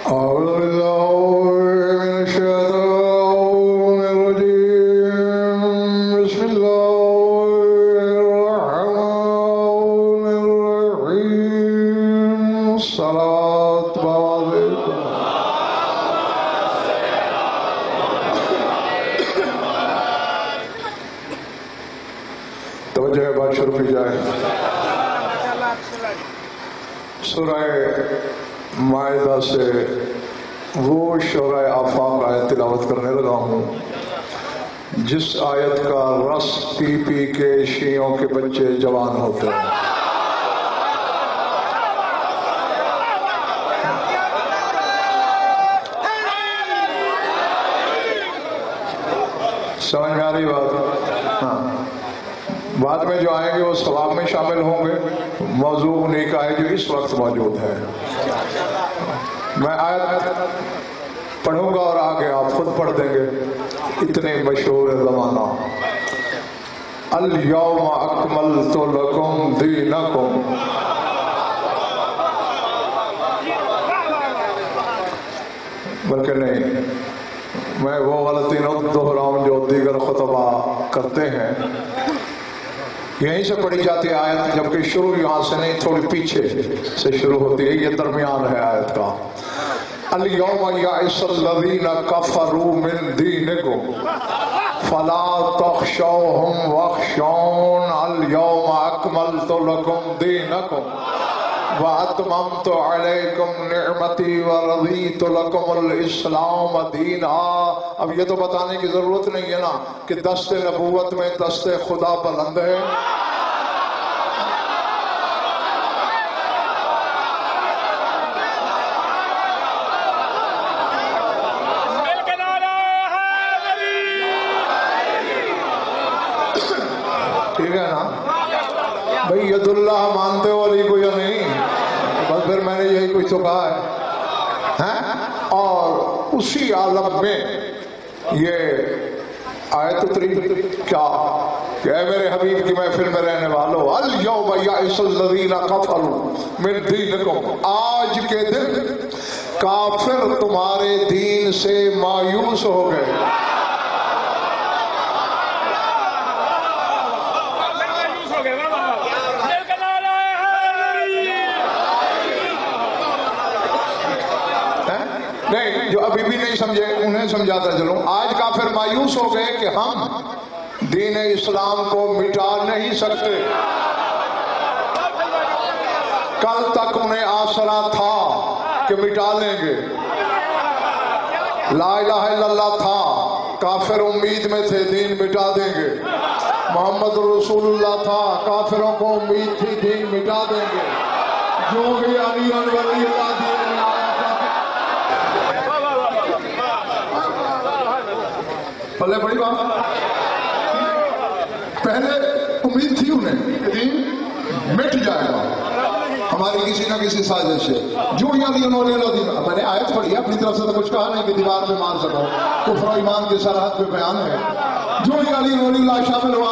أعوذ بالله من الشيطان الرجيم بسم الله الرحمن الرحيم الصلاة عليكم توجہ بات شروع کی جائے سورہ مائدہ سے وہ شورۂ آفاق آیت تلاوت کرنے لگا ہوں جس آیت کا رس پی پی کے شیعوں کے بچے جوان ہوتے ہیں. سمجھ میں آ رہی بات؟ ہاں، بعد میں جو آئیں گے وہ ثواب میں شامل ہوں گے. موضوع انہیں کا ہے جو اس وقت موجود ہے. میں آیت پڑھوں گا اور آگے آپ خود پڑھ دیں گے. اتنے مشہور زمانہ الیوم اکملت لکم دینکم، بلکہ نہیں، میں وہ غلطی نہ دہراؤں جو دیگر خطبہ کرتے ہیں. یہیں سے پڑھی جاتی ہے آیت، جبکہ شروع یہاں سے نہیں، تھوڑی پیچھے سے شروع ہوتی ہے. یہ درمیان ہے آیت کا. الیوم یئس الذین کفروا من دینکم فلا تخشوہم واخشون الیوم اکملت لکم دینکم وَأَتْمَمْتُ عَلَيْكُمْ نِعْمَتِي وَرَضِيتُ لَكُمُ الْإِسْلَامَ دِينًا. اب یہ تو بتانے کی ضرورت نہیں ہے نا کہ دست نبوت میں دست خدا بلند ہے. ٹھیک ہے نا بھئی؟ ید اللہ مانتے ہو علی کو یا نہیں؟ بس پھر میں نے یہی کچھ تو کہا ہے. اور اسی عالم میں یہ آیت اتری کیا کہ اے میرے حبیب کی محفل میں رہنے والوں، الیوم یئس الذین کفروا من دینکم، آج کے دن کافر تمہارے دین سے مایوس ہو گئے. نہیں، جو ابھی بھی نہیں سمجھے انہیں سمجھاتا چلوں. آج کافر مایوس ہو گئے کہ ہم دین اسلام کو مٹا نہیں سکتے. کل تک انہیں آسرا تھا کہ مٹا لیں گے، لا الہ الا اللہ تھا، کافر امید میں تھے دین مٹا دیں گے. محمد رسول اللہ تھا، کافروں کو امید تھی دین مٹا دیں گے. جو بھی علی ولی اللہ دین پلے بڑی بات. پہلے امید تھی انہیں کہ دین مٹ جائے گا ہماری کسی نہ کسی سازش سے. جو یہاں میں نے آیت پڑھی ہے، اپنی طرف سے تو کچھ کہا نہیں کہ دیوار پہ مار سکو، کفر و ایمان کی سرحد پہ بیان ہے. جو علی ولی اللہ شامل ہوا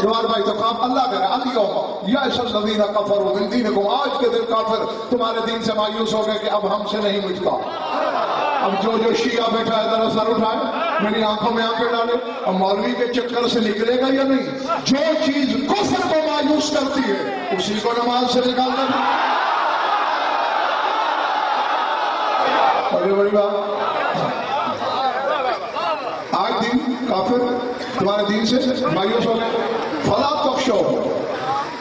دیوار بھائی تو کام اللہ کرے. الیوم یئس الذین کفروا من دینکم، آج کے دن کافر تمہارے دین سے مایوس ہو گئے کہ اب ہم سے نہیں مٹتا. اب جو شیعہ بیٹھا ہے ذرا سر اٹھائے، میری آنکھوں میں آنکھیں ڈالے. اب مولوی کے چکر سے نکلے گا یا نہیں؟ جو چیز کفر کو مایوس کرتی ہے اسی کو نماز سے نکالنا. بڑی بات. آج دن کافر تمہارے دین سے مایوس ہو گئے. فلا تخشوہم،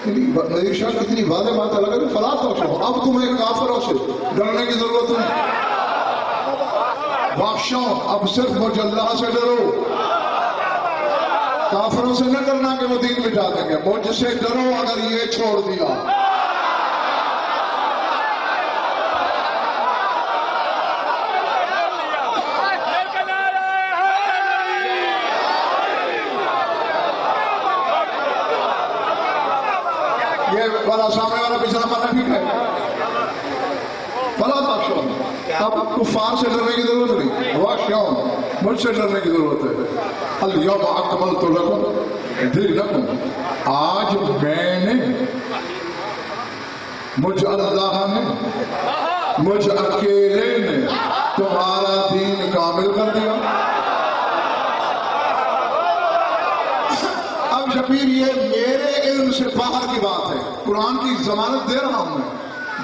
نذیر شاہ کتنی واضح بات ہے. لگا فلا تخشوہم، اب تمہیں کافروں سے ڈرنے کی ضرورت نہیں. واخشوا، اب صرف مجھ اللہ سے ڈرو. کافروں سے نہ ڈرنا کہ وہ دین مٹا دیں گے، مجھ سے ڈرو اگر یہ چھوڑ دیا. یہ والا سامنے والا پچھلا پانا ٹھیک ہے. فلا تخشوا، اب کفار سے ڈرنے کی ضرورت نہیں. واخشوا، مجھ سے ڈرنے کی ضرورت ہے. الیوم اکملت لکم دینکم، آج میں نے، مجھ اللہ نے مجھ اکیلے نے تمہارا دین کامل کر دیا۔ اب شبیر یہ میرے علم سے باہر کی بات ہے، قرآن کی ضمانت دے رہا ہوں میں۔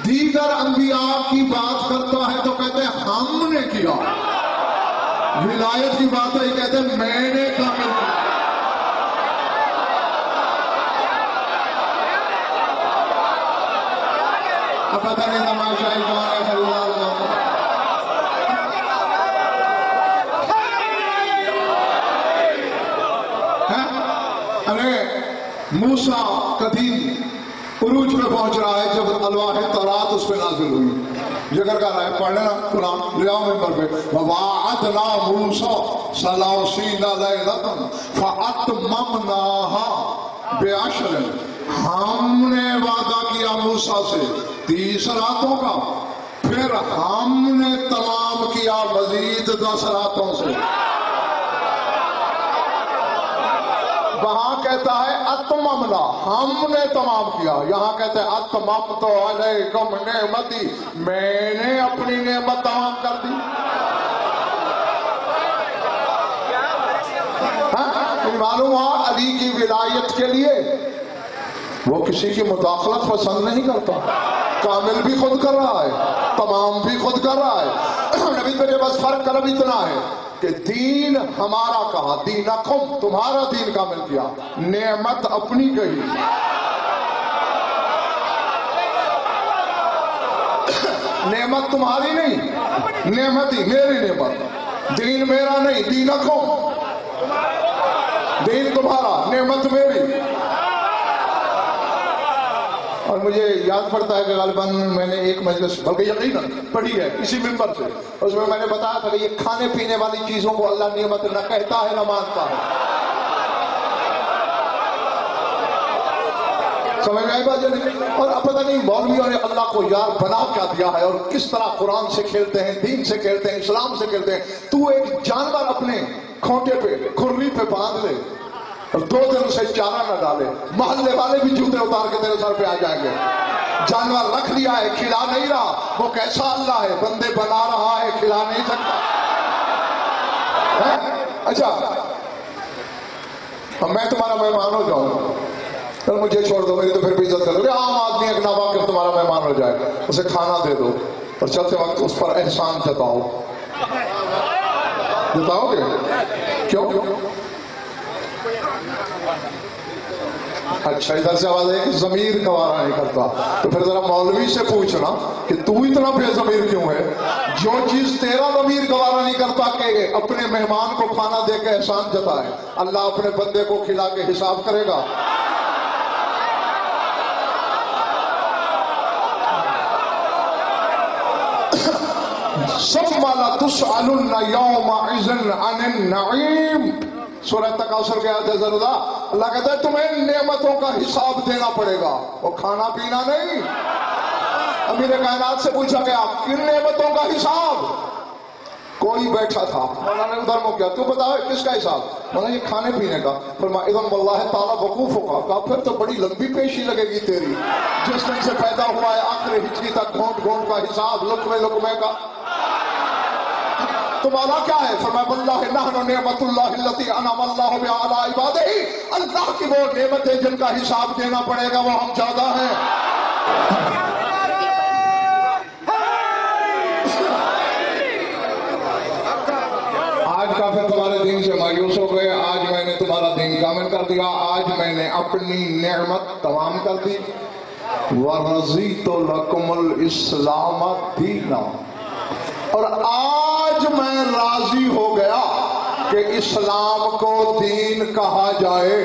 دیگر انبیاء کی بات کرتا ہے تو کہتے ہیں ہم نے کیا، ولایت کی بات ہے کہتے ہیں میں نے کامل کیا۔ اب پتہ نہیں تماشا ارے موسیٰ کا دین عروج پہ پہنچ رہا ہے جب الواح تورات اس پہ نازل ہوئی۔ ذکر کر رہا ہے، پڑھ لینا قرآن لیا ممبر پہ، وَوَعَدْنَا مُوسَىٰ 30 لَيْلَةً فَأَتْمَمْنَاهَا بِعَشْرٍ، ہم نے وعدہ کیا موسیٰ سے 30 راتوں کا، پھر ہم نے تمام کیا مزید 10 راتوں سے۔ وہاں کہتا ہے اتممنا، ہم نے تمام کیا، یہاں کہتا ہے اتممت علیکم نعمتی، میں نے اپنی نعمت تمام کر دی۔ معلوم ہوا علی کی ولایت کے لیے وہ کسی کی مداخلت پسند نہیں کرتا، کامل بھی خود کر رہا ہے، تمام بھی خود کر رہا ہے۔ نبی تجھے بس فرق کرب اتنا ہے کہ دین ہمارا کہا، دینکم تمہارا دین کامل کیا، نعمت اپنی کہی۔ نعمت تمہاری نہیں، نعمت ہی میری نعمت، دین میرا نہیں، دینکم دین تمہارا، نعمت میری۔ اور مجھے یاد پڑتا ہے کہ غالباً میں نے ایک مجلس بلکہ یقیناً پڑھی ہے اسی ممبر سے، اس میں میں نے بتایا تھا کہ یہ کھانے پینے والی چیزوں کو اللہ نعمت نہ کہتا ہے نہ مانتا ہے۔ سمجھ میں آئی بات نہیں؟ اور اب پتہ نہیں مولویوں نے اللہ کو یار بنا کیا دیا ہے اور کس طرح قرآن سے کھیلتے ہیں، دین سے کھیلتے ہیں، اسلام سے کھیلتے ہیں۔ تو ایک جانور اپنے کھوٹے پہ کھرری پہ باندھ لے اور 2 دن اسے چارہ نہ ڈالے، محلے والے بھی جوتے اتار کے تیرے سر پہ آ جائیں گے۔ جانور رکھ لیا ہے، کھلا نہیں رہا، وہ کیسا اللہ ہے، بندے بنا رہا ہے، کھلا نہیں سکتا۔ اچھا اب میں تمہارا مہمان ہو جاؤں، پھر مجھے چھوڑ دو، میری تو پھر بھی عزت کر دو۔ عام آدمی ایک ناواقف تمہارا مہمان ہو جائے، اسے کھانا دے دو اور چلتے وقت اس پر احسان جتاؤ، جتاؤ گے؟ کیوں؟ اچھا ادھر سے آواز ہے کہ ضمیر گوارا نہیں کرتا، تو پھر ذرا مولوی سے پوچھنا کہ تو اتنا بے ضمیر کیوں ہے؟ جو چیز تیرا ضمیر گوارا نہیں کرتا کہ اپنے مہمان کو کھانا دے کے احسان جتائے، اللہ اپنے بندے کو کھلا کے حساب کرے گا۔ ثم لتسألن يومئذ عن النعيم، سورہ تکاثر کے آیت ضرور اللہ کہتا ہے تمہیں نعمتوں کا حساب دینا پڑے گا، وہ کھانا پینا نہیں۔ امیر کائنات سے پوچھا گیا کن نعمتوں کا حساب؟ کوئی بیٹھا تھا، مولانا نے ادھر مو کیا، تو بتا کس کا حساب؟ مولانا یہ کھانے پینے کا۔ فرمایا اذن واللہ تعالیٰ وقوف ہوگا، کہا پھر تو بڑی لمبی پیشی لگے گی تیری، جس دن سے پیدا ہوا ہے آخر ہجری تک گھونٹ گھونٹ کا حساب، لقمے لقمے کا۔ تو مولا کیا ہے؟ فرمایا واللہ نحن نعمت اللہ التی انعم اللہ بہا علی عبادہ، اللہ کی وہ نعمتیں جن کا حساب دینا پڑے گا وہ ہم زیادہ ہیں۔ آج کافر تمہارے دین سے مایوس ہو گئے، آج میں نے تمہارا دین کامل کر دیا، آج میں نے اپنی نعمت تمام کر دی۔ وَرَضِيتُ لَكُمُ الْإِسْلَامَ دِينًا، اور آج میں راضی ہو گیا کہ اسلام کو دین کہا جائے۔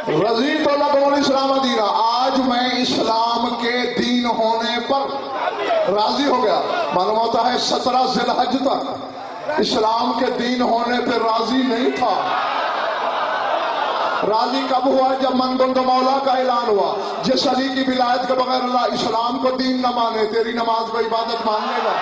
رضیت لکم الاسلام دینا، آج میں اسلام کے دین ہونے پر راضی ہو گیا۔ معلوم ہوتا ہے 17 ذی الحج تک اسلام کے دین ہونے پہ راضی نہیں تھا، راضی کب ہوا؟ جب من گنگ مولا کا اعلان ہوا. جس علی کی ولایت کے بغیر اللہ اسلام کو دین نہ مانے، تیری نماز کو عبادت مان لے گا؟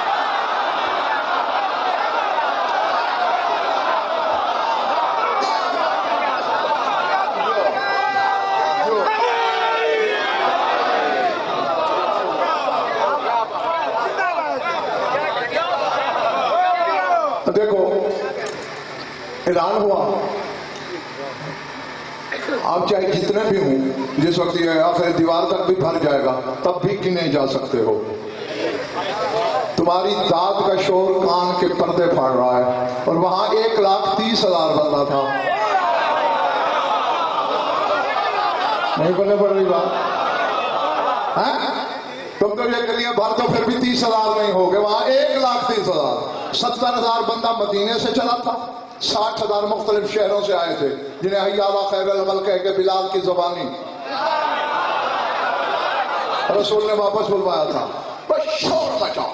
دیکھو اعلان ہوا، آپ چاہے جتنے بھی ہوں، جس وقت یہ آخر دیوار تک بھی بھر جائے گا تب بھی گنے جا سکتے ہو. تمہاری داد کا شور کان کے پردے پھاڑ رہا ہے، اور وہاں 1,30,000 بندہ تھا. نہیں بولنے پڑ رہی بات؟ تم تو یہ گلیاں بھر دو پھر بھی 30,000 نہیں ہوگے. وہاں 1,30,000. 70,000 بندہ مدینے سے چلا تھا، 60,000 مختلف شہروں سے آئے تھے جنہیں حی علی خیر العمل کہہ کے بلال کی زبانی رسول نے واپس بلوایا تھا. بس شور مچاؤ،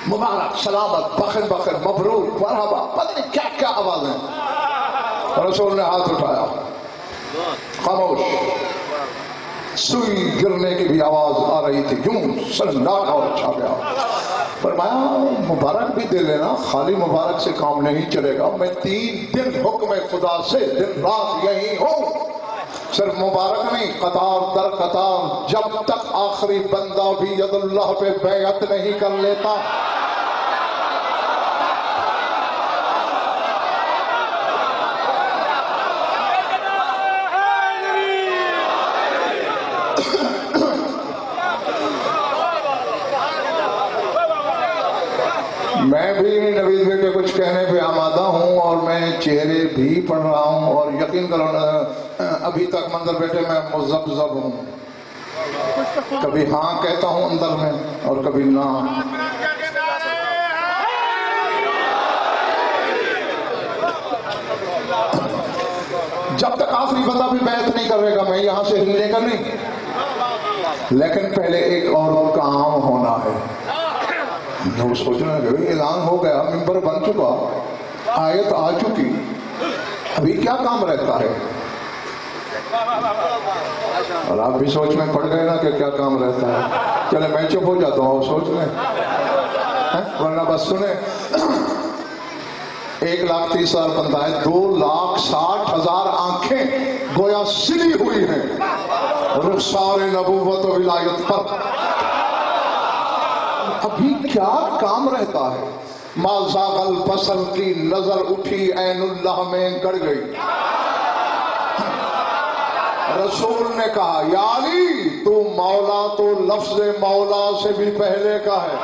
مبارک، سلامت، بخیر بخیر، مبرور، مرحبا، پتہ نہیں کیا کیا آوازیں. رسول نے ہاتھ اٹھایا، خاموش. سوئی گرنے کی بھی آواز آ رہی تھی، یوں سناٹا اور چھا گیا. فرمایا مبارک بھی دے لینا، خالی مبارک سے کام نہیں چلے گا. میں 3 دن حکم خدا سے دن رات یہی ہوں. صرف مبارک نہیں، قطار در قطار، جب تک آخری بندہ بھی ید اللہ پہ بیعت نہیں کر لیتا. میں بھی نوید بھائی کے کچھ کہنے پہ آمادہ ہوں، اور میں چہرے بھی پڑھ رہا ہوں، اور یقین کرو ابھی تک منظر بیٹے میں مذبذب ہوں. کبھی ہاں کہتا ہوں اندر میں اور کبھی نہ. جب تک آخری بندہ بھی بیعت نہیں کرے گا میں یہاں سے ہلنے کا نہیں. لیکن پہلے ایک اور کام ہونا ہے. وہ سوچنا کہ اعلان ہو گیا، ممبر بن چکا، آیت آ چکی، ابھی کیا کام رہتا ہے؟ اور آپ بھی سوچ میں پڑ گئے نا کہ کیا کام رہتا ہے. چلے میں چپ ہو جاتا ہوں، سوچ لیں، ورنہ بس سنیں. 1,30,000 بندہ ہے، 2,60,000 آنکھیں گویا سلی ہوئی ہیں رخسار نبوت و ولایت پر. ابھی کیا کام رہتا ہے؟ ما زاغ البصر کی نظر اٹھی عین اللہ میں گڑ گئی. رسول نے کہا یا علی تو مولا تو لفظ مولا سے بھی پہلے کا ہے.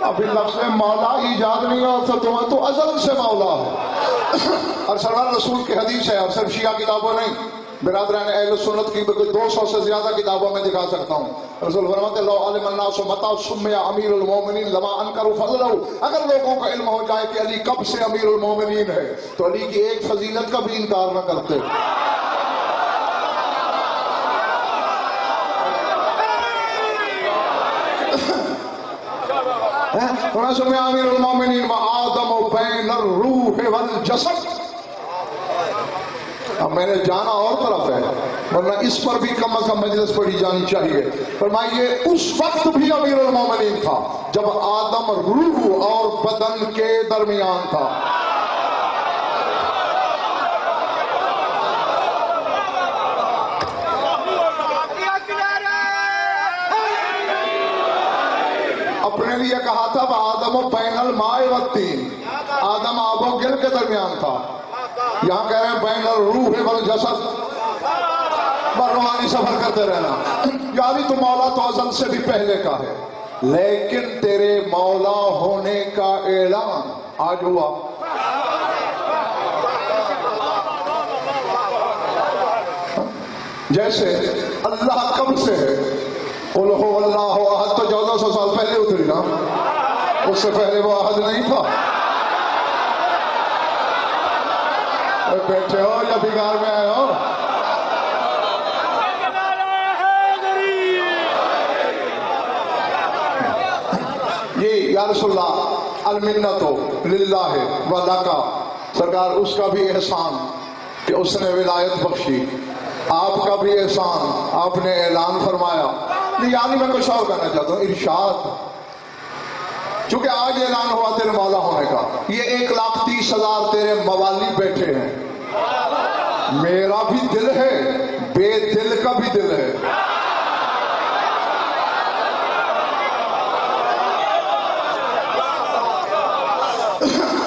ابھی لفظ مولا ایجاد نہیں ہوا تو ازل سے مولا ہے. اور سرور رسول کی حدیث ہے، اور صرف شیعہ کتابوں نہیں، برادران اہل سنت کی 200 سے زیادہ کتابوں میں دکھا سکتا ہوں. رسول فرماتے لو علم الناس متى سمي امیر المومنین لما انکروا فضلہ. اگر لوگوں کا علم ہو جائے کہ علی کب سے امیر المومنین ہے تو علی کی ایک فضیلت کا بھی انکار نہ کرتے. سمع امیر المومنین وآدم بین الروح والجسد. اب میں نے جانا اور طرف ہے، ورنہ اس پر بھی کم از کم مجلس پڑھی جانی چاہیے. فرمائیے اس وقت بھی امیر المومنین تھا جب آدم روح اور بدن کے درمیان تھا. اپنے لیے کہا تھا آدم و بین الماء والطین، آدم آب و گل کے درمیان تھا. یہاں کہہ رہے ہیں بین الروح والجسد، روحانی سفر کرتے رہنا. یعنی تو مولا تو ازل سے بھی پہلے کا ہے، لیکن تیرے مولا ہونے کا اعلان آج ہوا. جیسے اللہ کب سے ہے، قل هو اللہ احد تو 1400 سال پہلے اتری نا، اس سے پہلے وہ احد نہیں تھا. بیٹھے ہو یا بگار میں آئے ہو؟ رسول اللہ المنت للہ و لکا، سرکار اس کا بھی احسان کہ اس نے ولایت بخشی، آپ کا بھی احسان آپ نے اعلان فرمایا. نہیں یعنی میں کچھ اور کہنا چاہتا ہوں، ارشاد چونکہ آج اعلان ہوا تیرے مولا ہونے کا، یہ 1,30,000 تیرے موالی بیٹھے ہیں، میرا بھی دل ہے، بے دل کا بھی دل ہے.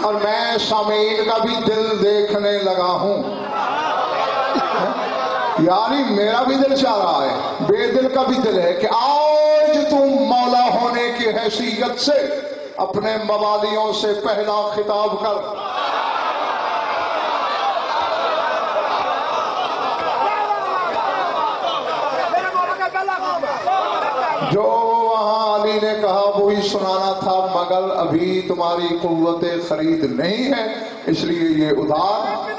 اور میں سامعین کا بھی دل دیکھنے لگا ہوں، یعنی میرا بھی دل چاہ رہا ہے، بے دل کا بھی دل ہے کہ آج تم مولا ہونے کی حیثیت سے اپنے موالیوں سے پہلا خطاب کر. جو وہاں علی نے کہا وہی سنانا تھا، مگر ابھی تمہاری قوت خرید نہیں ہے، اس لیے یہ ادھار.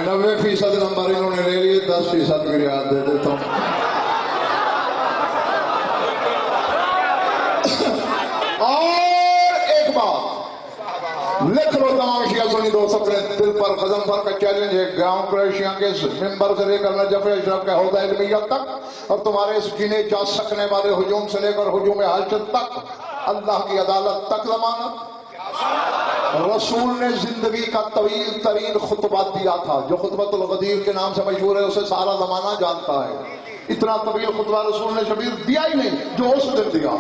90% نمبر انہوں نے لے لیے، 10% کی رعایت دے دیتا ہوں. اور ایک بات لکھ لو تمام شیعہ سنی دوست اپنے دل پر، غضنفر کا چیلنج ہے، گراؤنڈ کریشیاں کے ممبر سے لے کر نجف اشرف کے عہدہ علمیہ تک، اور تمہارے اس گنے جا سکنے والے ہجوم سے لے کر ہجوم حاجت تک، اللہ کی عدالت تک ضمانت. رسول نے زندگی کا طویل ترین خطبہ دیا تھا، جو خطبۃ الغدیر کے نام سے مشہور ہے، اسے سارا زمانہ جانتا ہے. اتنا طویل خطبہ رسول نے شبیر دیا ہی نہیں جو اس دن دیا.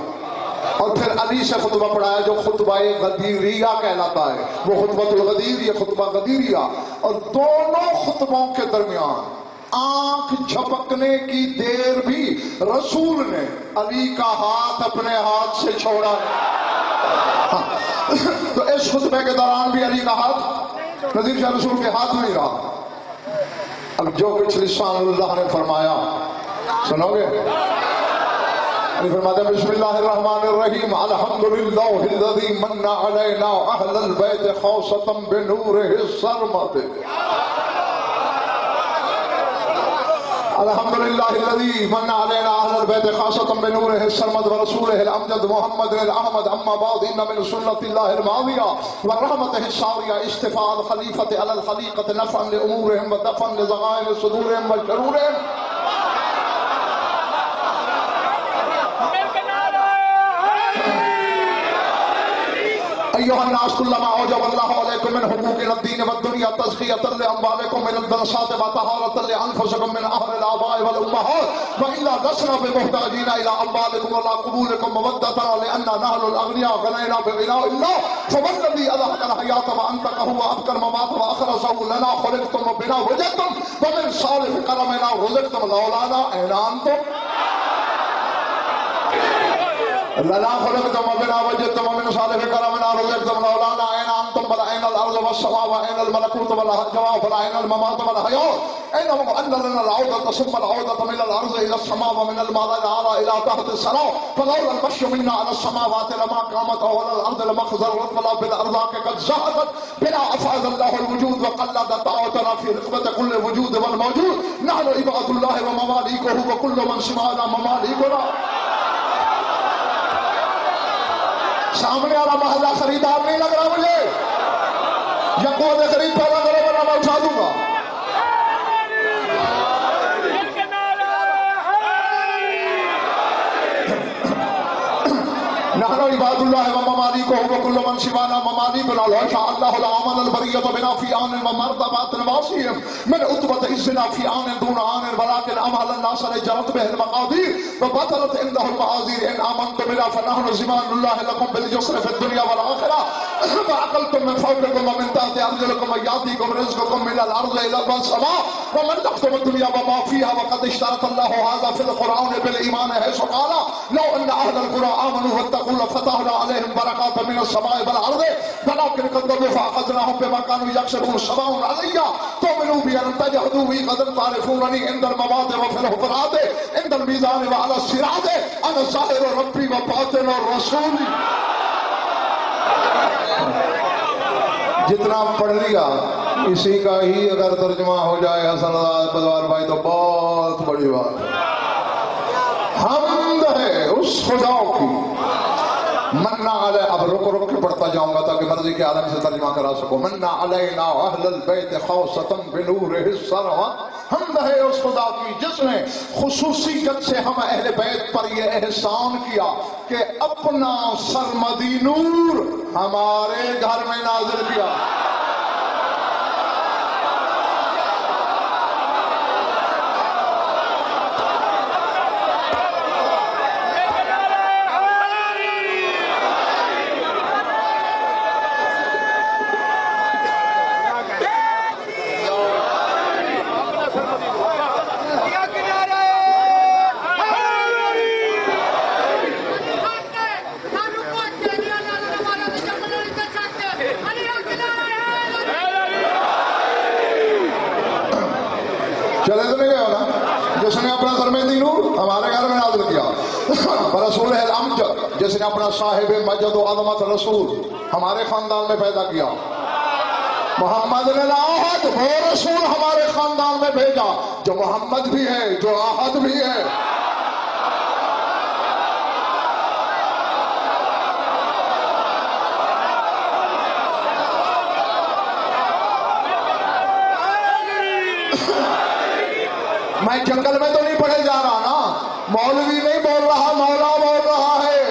اور پھر علی سے خطبہ پڑھایا جو خطبہ غدیریہ کہلاتا ہے، وہ خطبۃ الغدیر، یہ خطبہ غدیریہ. اور دونوں خطبوں کے درمیان آنکھ جھپکنے کی دیر بھی رسول نے علی کا ہاتھ اپنے ہاتھ سے چھوڑا. تو اس خطبے کے دوران بھی علی کا ہاتھ نذیر شاہ رسول کے ہاتھ میں ہی رہا. اب جو کچھ لسان اللہ نے فرمایا سنو گے. علی فرماتے ہیں بسم اللہ الرحمن الرحیم، الحمدللہ الذی من علینا اہل البیت خاصۃ بنورہ السرمد. الحمدللہ الذی من علینا اہل البیت خاصۃ بنورہ السرمد ورسولہ الامجد محمد الاحمد. اما بعد ان من سنت اللہ الماضیہ ورحمتہ الساریہ استفاء الخلیفۃ علی الخلیقۃ نفعا لامورہم ودفعا لضغائن صدورہم وشرورہم. ایها الناس كلما اوجب الله عليكم من حقوق الدين والدنيا تزكية لأموالكم من الدنسات وطهارة لأنفسكم من أهل الآباء والأمهات وإلا لسنا بمحتاجين إلى أموالكم ولا قبولكم مودة لأننا نحن الأغنياء غنينا بغناء الله فوالذي أضحك الحياة وأنطقه وأبكى الممات وأخرجه لنا خلقتم بنا وجدتم ومن صالح كرمنا رزقتم لولانا أين أنتم لنا خلقتم بنا وجدتم ومن صالح كرمنا رزقتم لولانا أين أنتم بل أين الأرض والسماء وأين الملكوت والجواب بل أين الممات والحياة أين أن لنا العودة ثم العودة من الأرض إلى السماء ومن الماء الأعلى إلى تحت السماء فلولا المشي منا على السماوات لما قامت ولا الأرض لما خزرت ولا بالأرض قد زهقت بلا أفعل الله الوجود وقلد طاعتنا في رقبة كل وجود والموجود نحن عباد الله ومماليكه وكل من سمعنا مماليكنا. سامنے والا محلہ خریدار نہیں لگ رہا مجھے، یا کوئی خرید پیدا کرے ورنہ میں اٹھا دوں گا. نحن عباد الله ومماليكه وكل من سوانا مماليكنا لو شاء الله لآمن البرية بنا في آن ومرتبات نواسيهم من عتبة عزنا في آن دون آن ولكن أمهل الناس لجرت به المقادير وبطلت عنده المعاذير إن آمنت بنا فنحن زمان الله لكم باليسر في الدنيا والآخرة فعقلتم من فوقكم ومن تحت أرجلكم ويأتيكم رزقكم من الأرض إلى السماء وملكتم الدنيا وما فيها وقد اشترط الله هذا في القرآن بالإيمان حيث قال لو أن أهل القرى آمنوا واتقوا لفتحنا عليهم بركات من السماء والأرض ولكن كذبوا فأخذناهم بما كانوا يكسبون سواء علي تؤمنوا بي أن تجحدوا بي قد تعرفونني عند الممات وفي الحفرات عند الميزان وعلى الصراط أنا ظاهر ربي وباطن الرسول. جتنا پڑھ لیا اسی کا ہی اگر ترجمہ ہو جائے حسن بدوار بھائی تو بہت بڑی بات ہے. حمد ہے اس خدا کی. منا علیہ، اب رک رک کے پڑھتا جاؤں گا تاکہ مرضی کے عالم سے ترجمہ کرا سکوں. منا علینا اہل البیت خوصۃ بنورہ السرا. حمد ہے اس خدا کی جس نے خصوصیت سے ہم اہل بیت پر یہ احسان کیا کہ اپنا سرمدی نور ہمارے گھر میں نازل کیا. چلے تو نہیں گئے ہو نا؟ جس نے اپنا سرمدی نور ہمارے گھر میں نازل کیا. رسول الامجد جس نے اپنا صاحب مجد و عظمت رسول ہمارے خاندان میں پیدا کیا. محمد العہد وہ رسول ہمارے خاندان میں بھیجا جو محمد بھی ہے جو عہد بھی ہے. میں جنگل میں تو نہیں پڑھے جا رہا نا. مولوی نہیں بول رہا، مولا بول رہا ہے.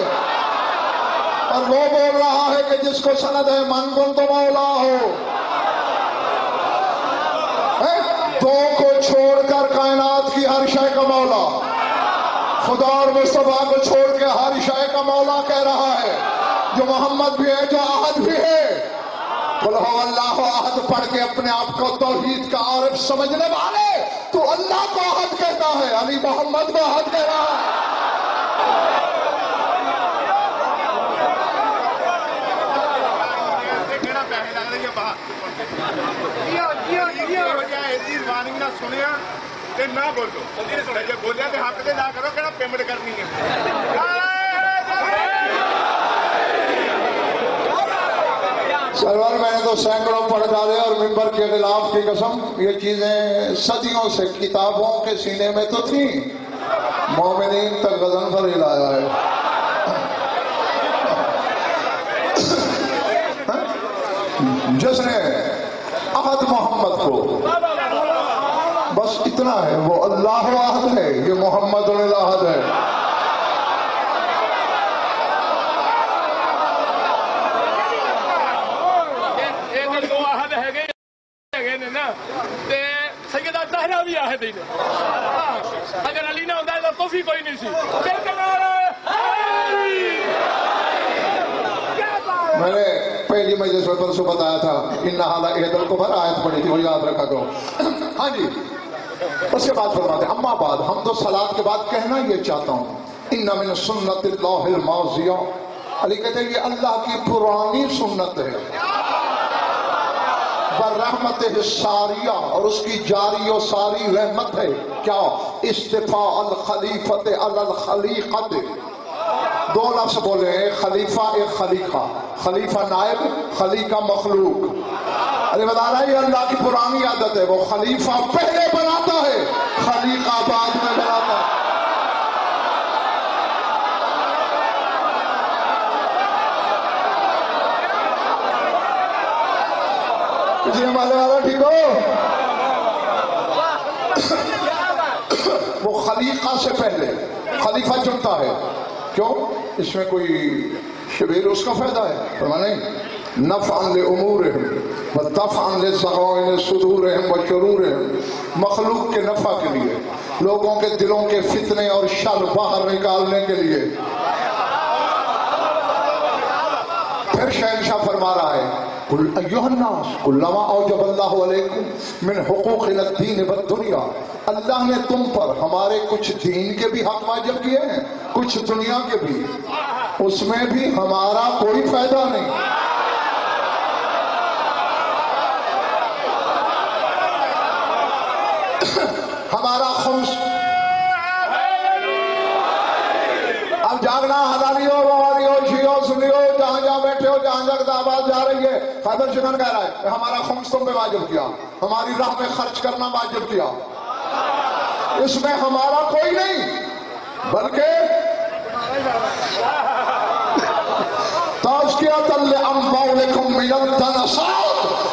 اور وہ بول رہا ہے کہ جس کو سند ہے من کن تو مولا ہو. دو کو چھوڑ کر کائنات کی ہر شے کا مولا، خدا اور مصطفیٰ کو چھوڑ کے ہر شے کا مولا کہہ رہا ہے جو محمد بھی ہے جو عہد بھی ہے. قل هو اللہ احد پڑھ کے اپنے آپ کو توحید کا عارف سمجھنے والے تو اللہ کو احد کہتا ہے، علی محمد کو احد کہہ رہا ہے. نہ بولو بولیا تو حق سے نہ کرو کہ پیمنٹ کرنی ہے. سرور میں نے تو سینکڑوں پڑھ ڈالے اور ممبر کے خلاف کی قسم. یہ چیزیں صدیوں سے کتابوں کے سینے میں تو تھیں، مومنین تک غضنفر لایا ہے. جس نے عہد محمد کو، بس اتنا ہے، وہ اللہ عہد ہے، یہ محمد العہد ہے. سیدہ زہرا بھی عہد ہی اگر علی نہ ہوتا تو بھی کوئی نہیں سی. میں نے پہلی مجلس میں پرسوں بتایا تھا ان حالہ عید الکبر آیت پڑھی تھی، وہ یاد رکھا کرو. ہاں جی، اس کے بعد فرماتے ہیں اما بعد، ہم تو صلاۃ کے بعد کہنا یہ چاہتا ہوں ان من سنت اللہ الماضیہ. علی کہتے ہیں یہ اللہ کی پرانی سنت ہے، برحمت الساریہ، اور اس کی جاری و ساری رحمت ہے. کیا؟ استفاء الخلیفۃ علی الخلیقۃ. دو لفظ بولے، ایک خلیفہ ایک خلیقہ. خلیفہ نائب، خلیقہ مخلوق. ارے بتا رہا ہے یہ اللہ کی پرانی عادت ہے، وہ خلیفہ پہلے بناتا ہے، خلیقہ بعد میں بناتا ہے. کسی ہمارے والا ٹھیک ہو؟ وہ خلیقہ سے پہلے خلیفہ چنتا ہے. کیوں؟ اس میں کوئی شبیر اس کا فائدہ ہے؟ فرمایا نہیں، نفعا لامورہم ودفعا لصغائن صدورہم وشرورہم. مخلوق کے نفع کے لیے، لوگوں کے دلوں کے فتنے اور شر باہر نکالنے کے لیے. پھر شہنشاہ فرما رہا ہے قل ایھا الناس کلما اوجب اللہ علیکم من حقوق الدین والدنیا. اللہ نے تم پر ہمارے کچھ دین کے بھی حق واجب کیے ہیں، کچھ دنیا کے بھی، اس میں بھی ہمارا کوئی فائدہ نہیں. ہمارا خمس. اب جاگنا حلالی ہو، روحانی ہو، شیعہ ہو، سنی ہو، جہاں جہاں بیٹھے ہو، آنجک آواز جا رہی ہے. خیبر شکن کہہ رہا ہے ہمارا خمس تم پہ واجب کیا, ہماری راہ میں خرچ کرنا واجب کیا. اس میں ہمارا کوئی نہیں, بلکہ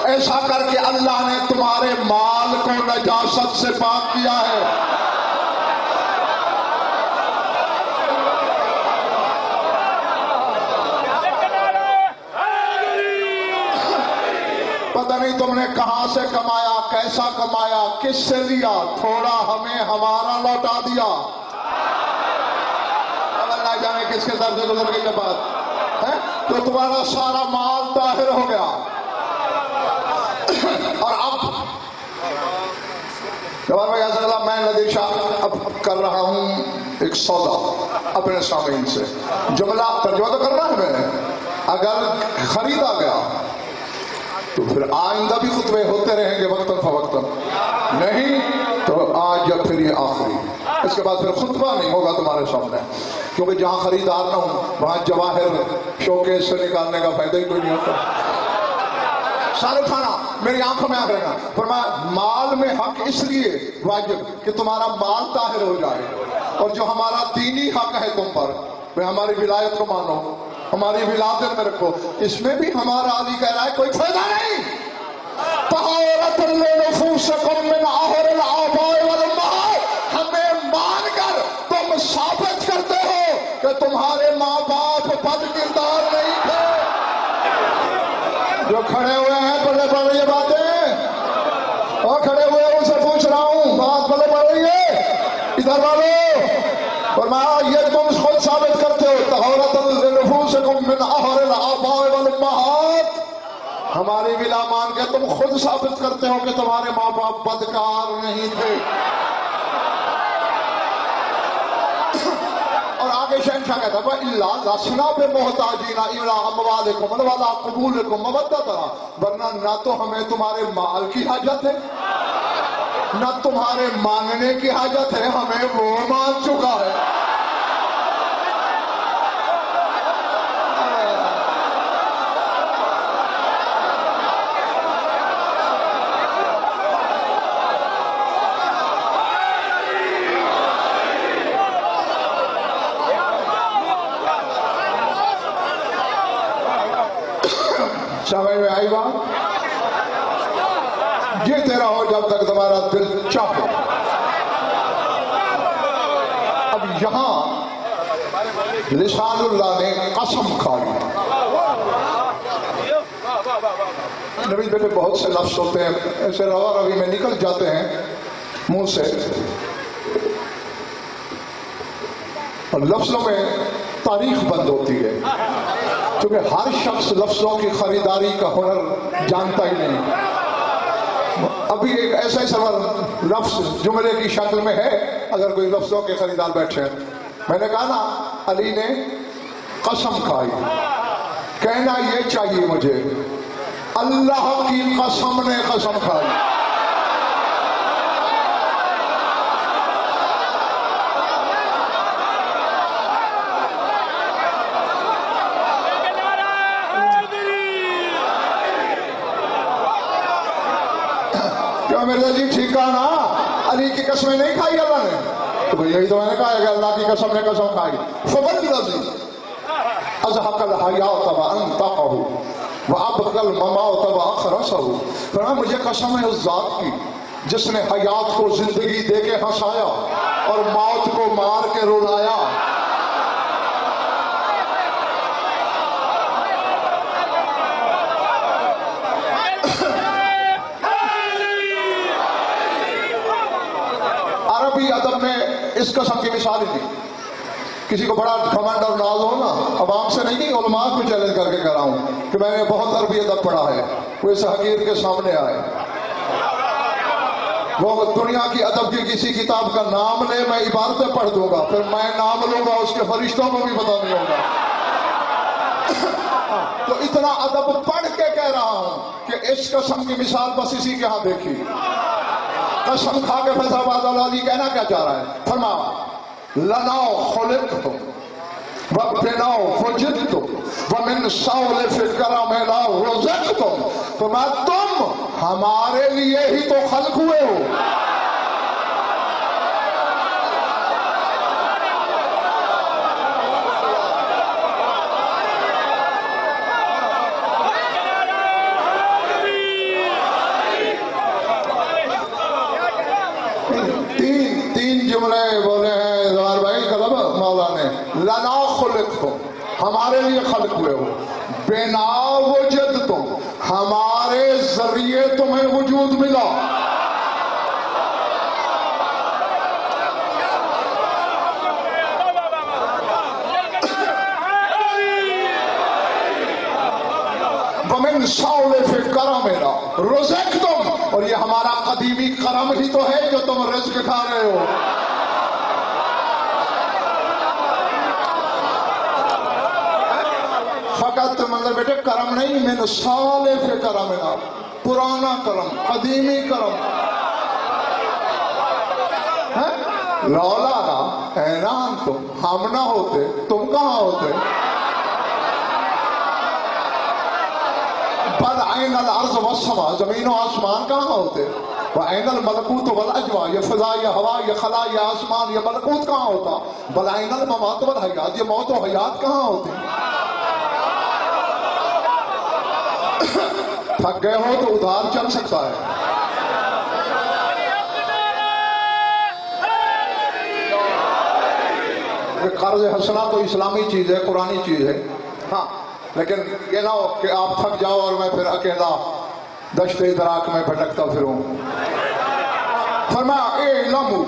ایسا کر کے اللہ نے تمہارے مال کو نجاست سے پاک کیا ہے. پتہ نہیں تم نے کہاں سے کمایا, کیسا کمایا, کس سے لیا, تھوڑا ہمیں ہمارا لوٹا دیا. اب اللہ جانے کس کے در سے گزر گئی یہ بات ہے تو تمہارا سارا مال طاہر ہو گیا. اور اب جواب میں نذیر شاہ اب کر رہا ہوں ایک سودا اپنے سامعین سے. جملہ ترجمہ تو کرنا ہے میں نے. اگر خریدا گیا تو پھر آئندہ بھی خطبے ہوتے رہیں گے وقتاً فوقتاً, نہیں تو آج یا پھر یہ آخری. اس کے بعد پھر خطبہ نہیں ہوگا تمہارے سامنے, کیونکہ جہاں خریدار نہ ہوں وہاں جواہر شوکیس سے نکالنے کا فائدہ ہی کوئی نہیں ہوتا. شاہ رخ خانہ میری آنکھوں میں آ رہا فرمایا مال میں حق اس لیے واجب کہ تمہارا مال طاہر ہو جائے, اور جو ہمارا دینی حق ہے تم پر, ہماری ولایت کو مانو, ہماری ولادت میں رکھو. اس میں بھی ہمارا علی کہہ رہا ہے کوئی فائدہ نہیں. طہارۃ لنفوسکم من آخر الآباء والأمہات, ہمیں مان کر تم ثابت کرتے ہو کہ تمہارے ماں باپ بد کردار نہیں تھے. جو کھڑے ہوئے ہیں بڑے پڑ رہی ہے باتیں, اور کھڑے ہوئے ان سے پوچھ رہا ہوں بات بڑے پڑ رہی ہے ادھر والو. فرمایا یہ تم خود ثابت کرتے ہو طہارۃ لنفوسکم من آخر الآباء والأمہات, ہماری ولا مان کے تم خود ثابت کرتے ہو کہ تمہارے ماں باپ بدکار نہیں تھے. اور آگے شہنشاہ کہتا ہے وَإِلَّا لَسْنَا بِمُحْتَاجِينَ إِلَىٰ أَمْوَالِكُمْ وَلَا قُبُولِكُمْ مَوَدَّةً, ورنہ نہ تو ہمیں تمہارے مال کی حاجت ہے نہ تمہارے مانگنے کی حاجت ہے, ہمیں وہ مان چکا ہے. سمجھ میں آئی بات؟ یہ تیرا ہو جب تک تمہارا دل چاہے. اب یہاں لسان اللہ نے قسم کھائی. نبی بیٹے بہت سے لفظ ہوتے ہیں ایسے روا روی میں نکل جاتے ہیں منہ سے, اور لفظوں میں تاریخ بند ہوتی ہے, کیونکہ ہر شخص لفظوں کی خریداری کا ہنر جانتا ہی نہیں. ابھی ایک ایسا ہی سوال لفظ جملے کی شکل میں ہے, اگر کوئی لفظوں کے خریدار بیٹھے, میں نے کہا نا علی نے قسم کھائی, کہنا یہ چاہیے مجھے اللہ کی قسم نے قسم کھائی. مرزا جی ٹھیک کہا نا, علی کی قسمیں نہیں کھائی اللہ نے, تو یہی تو میں نے کہا ہے کہ اللہ کی قسم نے قسم کھائی. فوالذی اضحک الحیاۃ وانطقہ وابقى الممات واخرسہ, فرمایا مجھے قسم ہے اس ذات کی جس نے حیات کو زندگی دے کے ہنسایا اور موت کو مار کے رلایا. عربی ادب میں اس قسم کی مثال ہی تھی. کسی کو بڑا گھمنڈ اور ناز ہو نا, عوام سے نہیں, علماء کو چیلنج کر کے کہہ رہا ہوں کہ میں نے بہت عربی ادب پڑھا ہے, وہ اس حقیر کے سامنے آئے, وہ دنیا کی ادب کی کسی کتاب کا نام لے, میں عبارتیں پڑھ دوں گا, پھر میں نام لوں گا, اس کے فرشتوں کو بھی پتا نہیں ہوگا. تو اتنا ادب پڑھ کے کہہ رہا ہوں کہ اس قسم کی مثال بس اسی کے ہاں دیکھی. قسم کھا کے فیصلہ باد اللہ جی کہنا کیا چاہ رہا ہے, فرما لنا خلقتم وَبِنَوْ فُجِدْتُمْ وَمِنْ سَوْلِفِ كَرَمِنَا رُزِقْتُمْ فرمایا تم ہمارے لیے ہی تو خلق ہوئے ہو. تین جملے بولے ہیں زہر بھائی کلب مولا نے. لنا خلقتم ہمارے لیے خلق ہوئے ہو. بنا وجدتم ہمارے ذریعے تمہیں وجود ملا. ومن سولف کرمنا رزقتم اور یہ ہمارا قدیمی کرم ہی تو ہے جو تم رزق کھا رہے ہو. فقط مطلب بیٹے کرم نہیں من سالف کرمنا پرانا کرم قدیمی کرم. لولا نا اعلان تم ہم نہ ہوتے تم کہاں ہوتے. بل عین الارض والسماء زمین و آسمان کہاں ہوتے. وعین الملکوت والاجوا یہ فضا یہ ہوا یہ خلا یہ آسمان یہ ملکوت کہاں ہوتا. بل عین الممات والحیات یہ موت و حیات کہاں ہوتی. تھک گئے ہو تو ادھار چل سکتا ہے. قرض حسنہ تو اسلامی چیز ہے قرآنی چیز ہے ہاں لیکن یہ نہ ہو کہ آپ تھک جاؤ اور میں پھر اکیلا دشت ادراک میں بھٹکتا پھروں. فرمایا اعلموا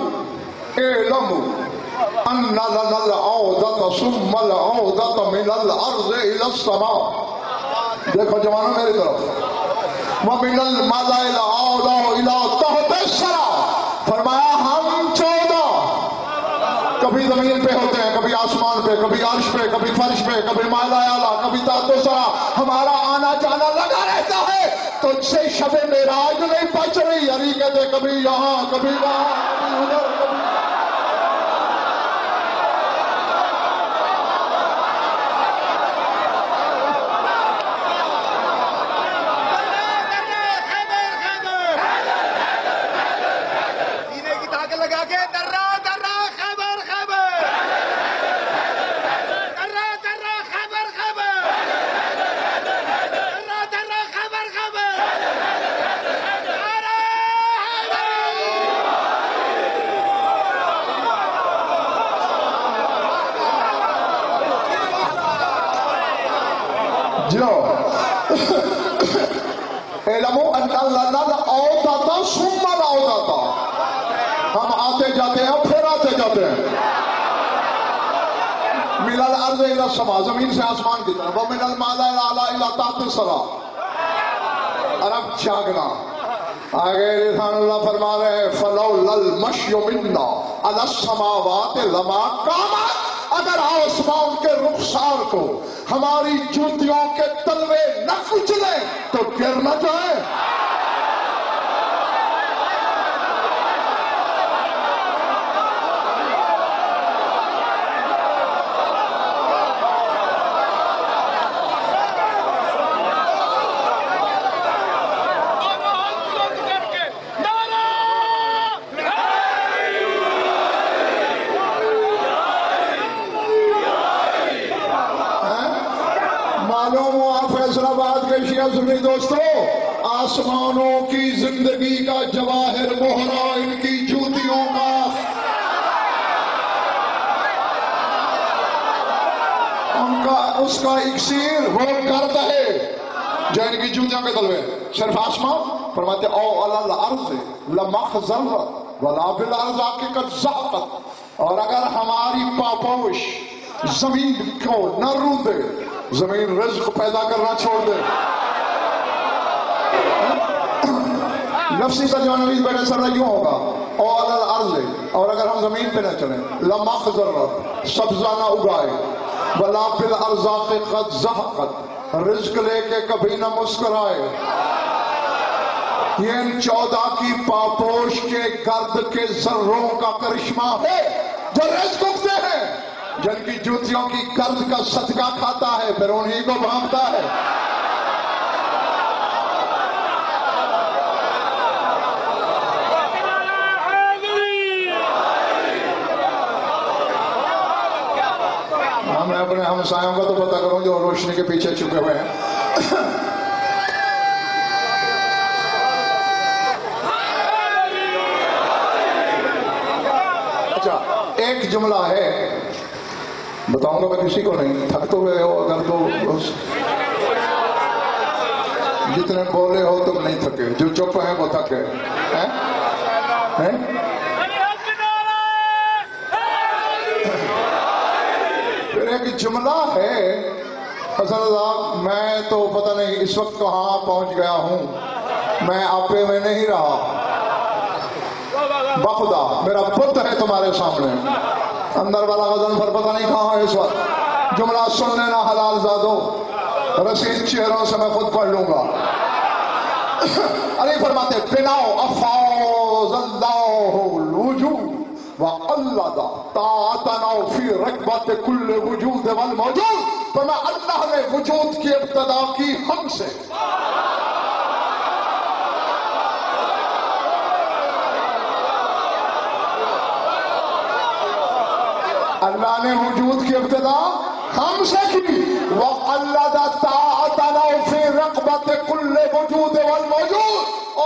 ان لنا العودة ثم العودة من الارض الى السماء. دیکھو جوانوں میری طرف. وَمِنَ الْمَلَئِ الْأَعْلَىٰ إِلَىٰ تَحْتِ الثَّرَىٰ فرمایا ہم 14 کبھی زمین پہ ہوتے ہیں کبھی آسمان پہ کبھی عرش پہ کبھی فرش پہ کبھی مالا اعلیٰ کبھی تحت الثرى. ہمارا آنا جانا لگا رہتا ہے. تجھ سے شب معراج نہیں بچ رہی. علی کہتے کبھی یہاں کبھی وہاں کبھی ادھر کبھی اعلموا ان لنا العودة ثم العودة ہم آتے جاتے ہیں پھر آتے جاتے ہیں. من الارض الى السماء زمین سے آسمان کی طرف. ومن الماء الى تحت الثرى عرب جاگنا. آگے رضوان اللہ فرما رہے ہیں فلولا المشي منا على السماوات لما قامت. اگر آسمان کے رخسار کو ہماری جوتیوں کے تلوے نہ کچلیں تو گر نہ جائیں. سنی دوستو آسمانوں کی زندگی کا جواہر مہرا ان کی جوتیوں کا اس کا اکسیر وہ گرد ہے جو ان کی جوتیوں کے تلوے. صرف آسمان فرماتے او علی الارض لمخ ذرت ولا بالارض قد ضاقت. اور اگر ہماری پاپوش زمین کو نہ روندے زمین رزق پیدا کرنا چھوڑ دے. نفسی ترجمہ نویس بیٹھے سر یوں ہوگا او علی الارض اور اگر ہم زمین پہ نہ چلیں لمخ ذرت سبزہ نہ اگائے ولا بالارزاق قد ضحقت رزق لے کے کبھی نہ مسکرائے. یہ ان 14 کی پاپوش کے گرد کے ذروں کا کرشمہ ہے جو رزق اگتے ہیں. جن کی جوتیوں کی گرد کا صدقہ کھاتا ہے پھر انہی کو بھانپتا ہے. میں اپنے ہمسایوں کا تو پتہ کروں جو روشنی کے پیچھے چھپے ہوئے ہیں. اچھا ایک جملہ ہے بتاؤں گا میں کسی کو نہیں. تھک تو گئے ہو اگر تو جتنے بولے ہو تم نہیں تھکے, جو چپ ہیں وہ تھکے ہیں. ایک جملہ ہے حسن اللہ, میں تو پتہ نہیں اس وقت کہاں پہنچ گیا ہوں, میں آپے میں نہیں رہا. بخدا میرا بت ہے تمہارے سامنے, اندر والا غزل پر پتہ نہیں کہاں ہے اس وقت. جملہ سن لینا حلال زادو, رسید چہروں سے میں خود پڑھ لوں گا. علی فرماتے بناؤ افاظ اللہ الوجود وَقَلَّدَ طَاعَتَنَا فِي رَكْبَةِ كُلِّ وُجُودِ وَالْمَوْجُودِ. فرمایا اللہ نے وجود کی ابتدا کی ہم سے. اللہ نے وجود کی ابتدا ہم سے کی. وَقَلَّدَ طَاعَتَنَا فِي رَكْبَةِ كُلِّ وُجُودِ وَالْمَوْجُودِ.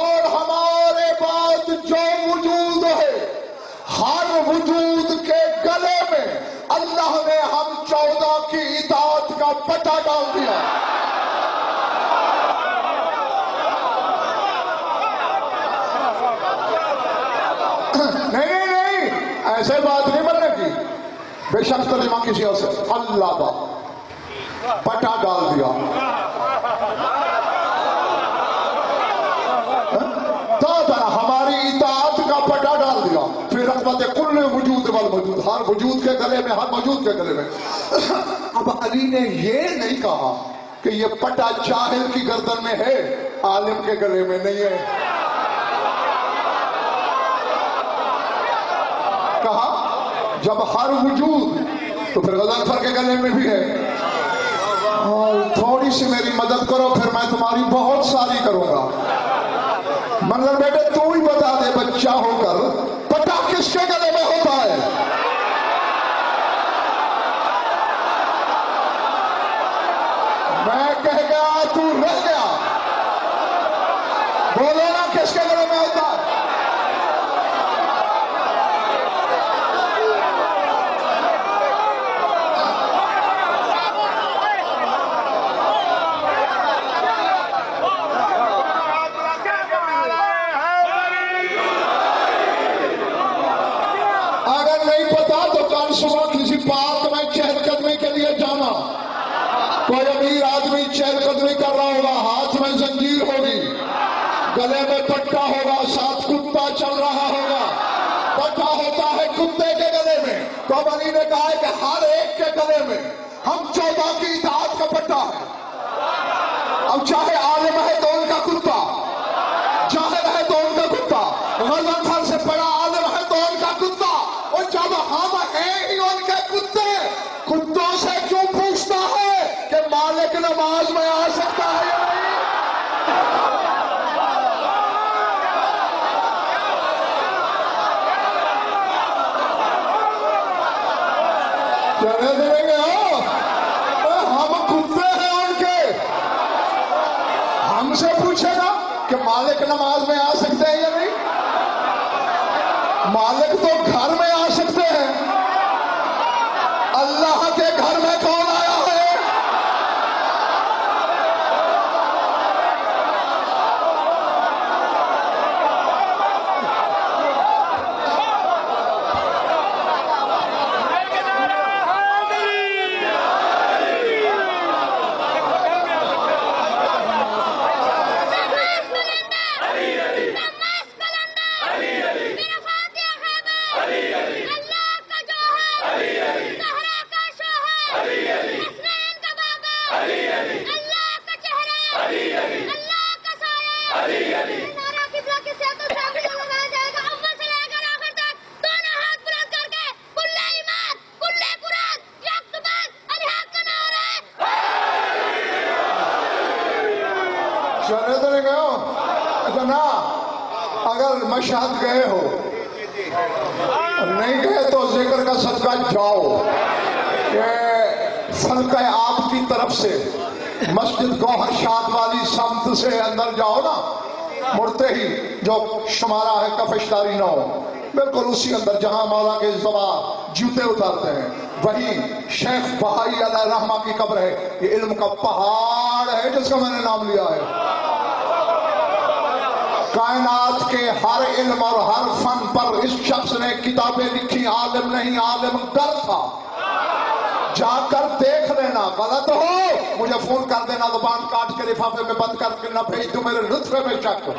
اور ہمارے بعد جو وجود ہے ہر وجود کے گلے میں اللہ نے ہم 14 کی اطاعت کا پٹا ڈال دیا. نہیں ایسے بات نہیں بننے کی. بے شک ترجمہ کسی اور سے اللہ کا پٹا ڈال دیا. ہماری اطاعت کا پٹا ڈال دیا. پھر رغبت کل وجود والموجود, ہر وجود کے گلے میں, ہر موجود کے گلے میں. اب علی نے یہ نہیں کہا کہ یہ پٹا جاہل کی گردن میں ہے, عالم کے گلے میں نہیں ہے. کہا جب ہر وجود تو پھر غضنفر کے گلے میں بھی ہے. اور تھوڑی سی میری مدد کرو پھر میں تمہاری بہت ساری کروں گا. منظر بیٹے تو ہی بتا دے بچہ ہو کر پٹا کس کے گلے میں ہوتا ہے. میں کہہ گیا تو رہ گیا, بولو نا کس کے گلے میں ہوتا ہے. صبح کسی پارک میں چہل قدمی کے لیے جانا, کوئی امیر آدمی چہل قدمی کر رہا ہوگا, ہاتھ میں زنجیر ہوگی, گلے میں پٹا ہوگا, ساتھ کتا چل رہا ہوگا. پٹا ہوتا ہے کتے کے گلے میں. تو اب علی نے کہا ہے کہ ہر ایک کے گلے میں ہم 14 کی اطاعت کا پٹا ہے. اب چاہے عالم ہے تو ان کا کتا, جاہل ہے تو ان کا کتا, غضنفر سے بڑا عالم ہے تو ان کا کتا. اور جب ہم ہیں ہی ان کے کتے, کتوں سے کیوں پوچھتا ہے کہ مالک نماز میں آ سکتا ہے یا نہیں؟ چلے دیں گے ہم کتے ہیں ان کے, ہم سے پوچھے گا کہ مالک نماز میں آ سکتے ہیں یا نہیں؟ مالک تو گھر میں آ سکتے ہیں, اللہ کے گھر میں کون آیا ہے؟ علی چلے تو نہیں گئے ہو؟ اچھا نا، اگر مشہد گئے ہو، نہیں گئے تو ذکر کا صدقہ جاؤ کہ فلکہ آپ کی طرف سے مسجد گوہر شاد والی سمت سے اندر جاؤ نا، مڑتے ہی جو شمارہ ہے کفشداری 9، بالکل اسی اندر جہاں مولا کے سوار جوتے اتارتے ہیں، وہیں شیخ بہائی علیہ رحمہ کی قبر ہے۔ یہ علم کا پہاڑ ہے جس کا میں نے نام لیا ہے۔ کائنات کے ہر علم اور ہر فن پر اس شخص نے کتابیں لکھی، عالم نہیں، عالم گر تھا۔ جا کر دیکھ لینا، غلط ہو مجھے فون کر دینا، زبان کاٹ کے لفافے میں بند کر کے نہ بھیج دو میرے لطفے میں شک۔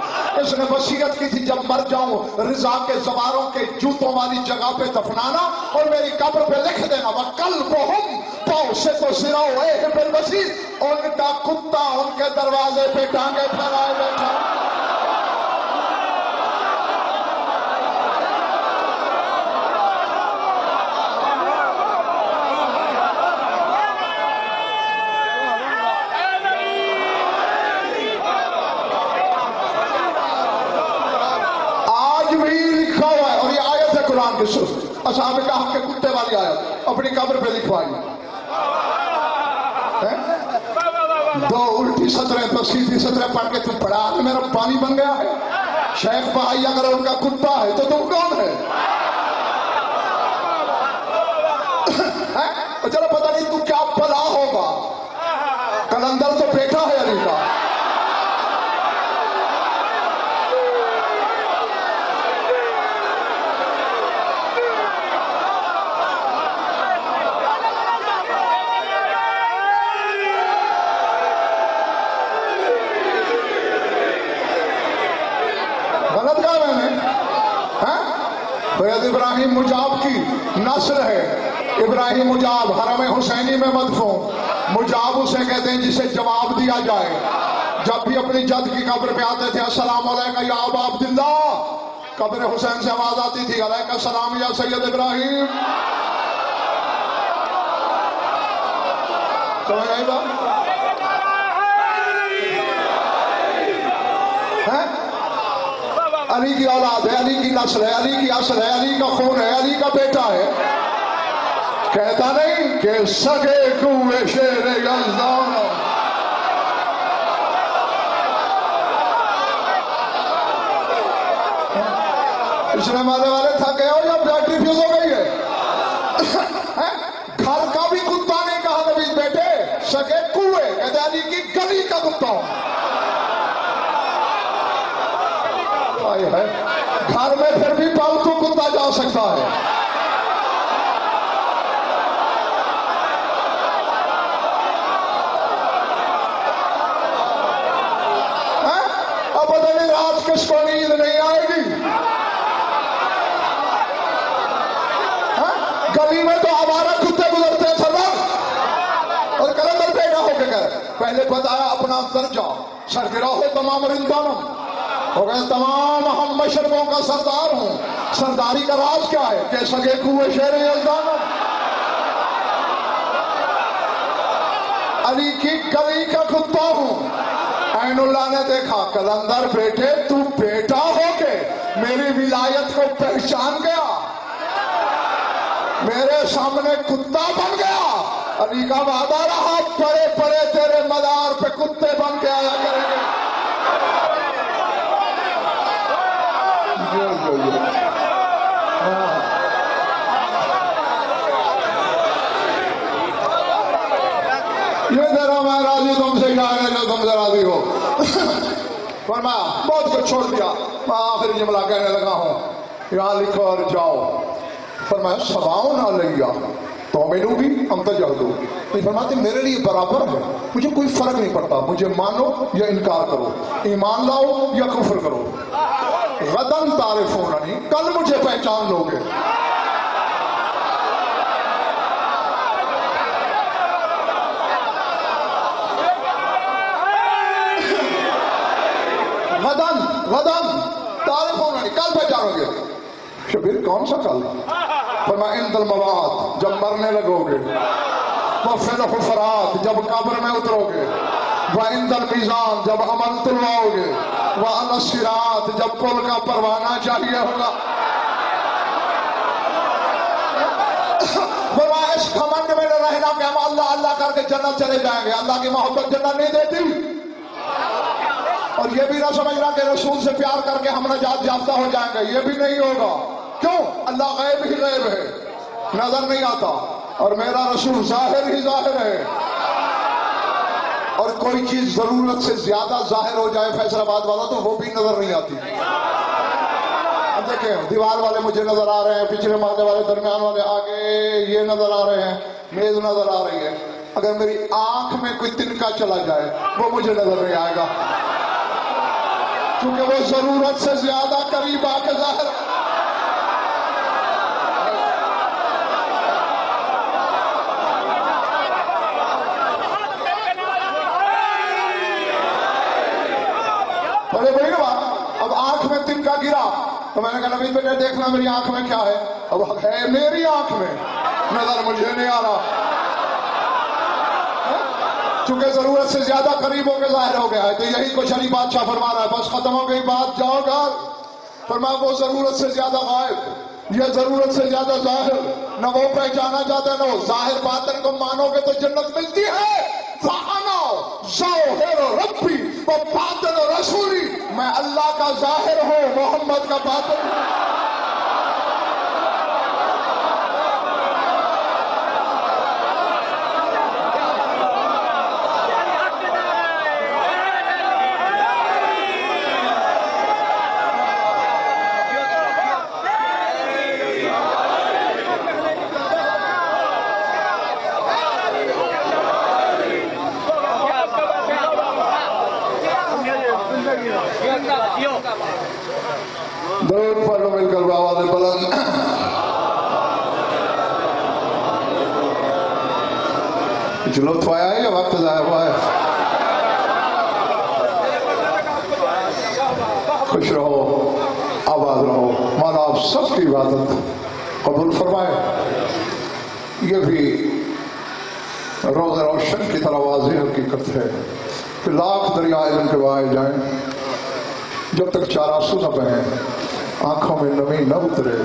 اس نے وصیت کی تھی جب مر جاؤں رضا کے زواروں کے جوتوں والی جگہ پہ دفنانا، اور میری قبر پہ لکھ دینا وَقَلْبُهُمْ پاؤں سے تو سراؤ بالوسیط، ان کا کتا ان کے دروازے پہ ٹانگے پھیلائے بیٹھا۔ اصحاب کہف کے کتے والی آیت اپنی قبر پہ لکھوائی، دو الٹی سطریں تو سیدھی سطریں پڑھ کے تم پڑھا میرا پانی بن گیا ہے۔ شیخ بھائی اگر ان کا کتا ہے تو تم کون ہے؟ چلو پتہ نہیں تو کیا بلا ہوگا، کلندر تو بیٹا ہے علی کا۔ ابراہیم مجاب کی نسل ہے، ابراہیم مجاب حرم حسینی میں مدفون، مجاب اسے کہتے ہیں جسے جواب دیا جائے۔ جب بھی اپنی جد کی قبر پہ آتے تھے السلام علیکم یا ابا عبداللہ، قبر حسین سے آواز آتی تھی علیکم السلام یا سید ابراہیم۔ سمجھ آئی بات؟ علی کی اولاد ہے، علی کی نسل ہے، علی کی اصل ہے، علی کا خون ہے، علی کا بیٹا ہے۔ کہتا نہیں کہ سگے کوئے شیر یزدان، اس نے مارے والے تھکے ہو یا بیٹری فیوز ہو گئی ہے؟ گھر کا بھی کتا نہیں کہا نبی بیٹے، سگے کوئے، کہتے علی کی گلی کا کتا ہوں۔ گھر میں پھر بھی پالتو کتا جا سکتا ہے۔ اب پتہ نہیں رات کس کو نیند نہیں آئے گی۔ گلی میں تو ہمارا کتے گزرتے تھے اور کلندر پیدا ہو کے گئے، پہلے بتایا اپنا درجہ، سرگرا ہو تمام رندانم، ہو گئے تمام ہم مشرقوں کا سردار ہوں۔ سرداری کا راز کیا ہے کہ سگے کوئے شیر یزدان، علی کی گلی کا کتا ہوں۔ عین اللہ نے دیکھا کلندر بیٹے تو بیٹا ہو کے میری ولایت کو پہچان گیا، میرے سامنے کتا بن گیا۔ علی کا وعدہ رہا پڑے پڑے تیرے مدار پہ کتے بن کے آیا کریں گے۔ یہ ذرا میں راضی تم سے جانے جو تم سے راضی ہو۔ فرمایا بہت کچھ چھوڑ دیا، میں آخری جملہ کہنے لگا ہوں، یہاں لکھو اور جاؤ۔ فرمایا سواؤن علیہ تو مینو بھی ہم تجہدو، فرماتے میرے لیے برابر ہے، مجھے کوئی فرق نہیں پڑتا، مجھے مانو یا انکار کرو، ایمان لاؤ یا کفر کرو۔ غدن تعرفوننی، کل مجھے پہچان لو گے۔ غدن تعرفوننی، کل پہچانو گے۔ شبیر کون سا کل؟ فرمایا عند المواد، جب مرنے لگو گے، وفی الحفرات، جب قبر میں اترو گے، وعند المیزان جب عمل تلواؤ گے، وعلی الصراط جب پل کا پروانہ چاہیے ہوگا۔ فرمایا اس گھمنڈ میں نہ رہنا کہ ہم اللہ اللہ کر کے جنت چلے جائیں گے، اللہ کی محبت جنت نہیں دیتی۔ اور یہ بھی نہ سمجھنا کہ رسول سے پیار کر کے ہم نجات یافتہ ہو جائیں گے، یہ بھی نہیں ہوگا۔ کیوں؟ اللہ غیب ہی غیب ہے، نظر نہیں آتا، اور میرا رسول ظاہر ہی ظاہر ہے۔ اور کوئی چیز ضرورت سے زیادہ ظاہر ہو جائے فیصل آباد والا تو وہ بھی نظر نہیں آتی۔ اب دیکھیں دیوار والے مجھے نظر آ رہے ہیں، پچھلے مادے والے، درمیان والے، آگے یہ نظر آ رہے ہیں، میز نظر آ رہی ہے۔ اگر میری آنکھ میں کوئی تنکا چلا جائے وہ مجھے نظر نہیں آئے گا، کیونکہ وہ ضرورت سے زیادہ قریب آ کے ظاہر۔ بڑے بڑی بات، اب آنکھ میں تنکا گرا تو میں نے کہا نبی بیٹے دیکھنا میری آنکھ میں کیا ہے، اب ہے میری آنکھ میں، نظر مجھے نہیں آ رہا، چونکہ ضرورت سے زیادہ قریب ہو کے ظاہر ہو گیا ہے۔ تو یہی کچھ علی بادشاہ فرما رہا ہے، بس ختم ہو گئی بات، جاؤ گھر۔ فرمایا وہ ضرورت سے زیادہ غائب، یہ ضرورت سے زیادہ ظاہر، نہ وہ پہچانا جاتا ہے نہ وہ۔ ظاہر باطن کو مانو گے تو جنت ملتی ہے۔ فَأَنَا ظَاهِرُ رَبِّي وَبَاطِنُ رَسُولِي، میں اللہ کا ظاہر ہوں، محمد کا باطن ہوں۔ درود پڑھ لو مل کر آواز بلند۔ کچھ لطف آیا ہے یا وقت ضائع ہوا ہے؟ خوش رہو، آباد رہو، مولا آپ سب کی عبادت قبول فرمائے۔ یہ بھی روز روشن کی طرح واضح حقیقت ہے کہ لاکھ دریا علم کے بہائے جائیں، جب تک چار آنسو نہ بہیں، آنکھوں میں نمی نہ اترے،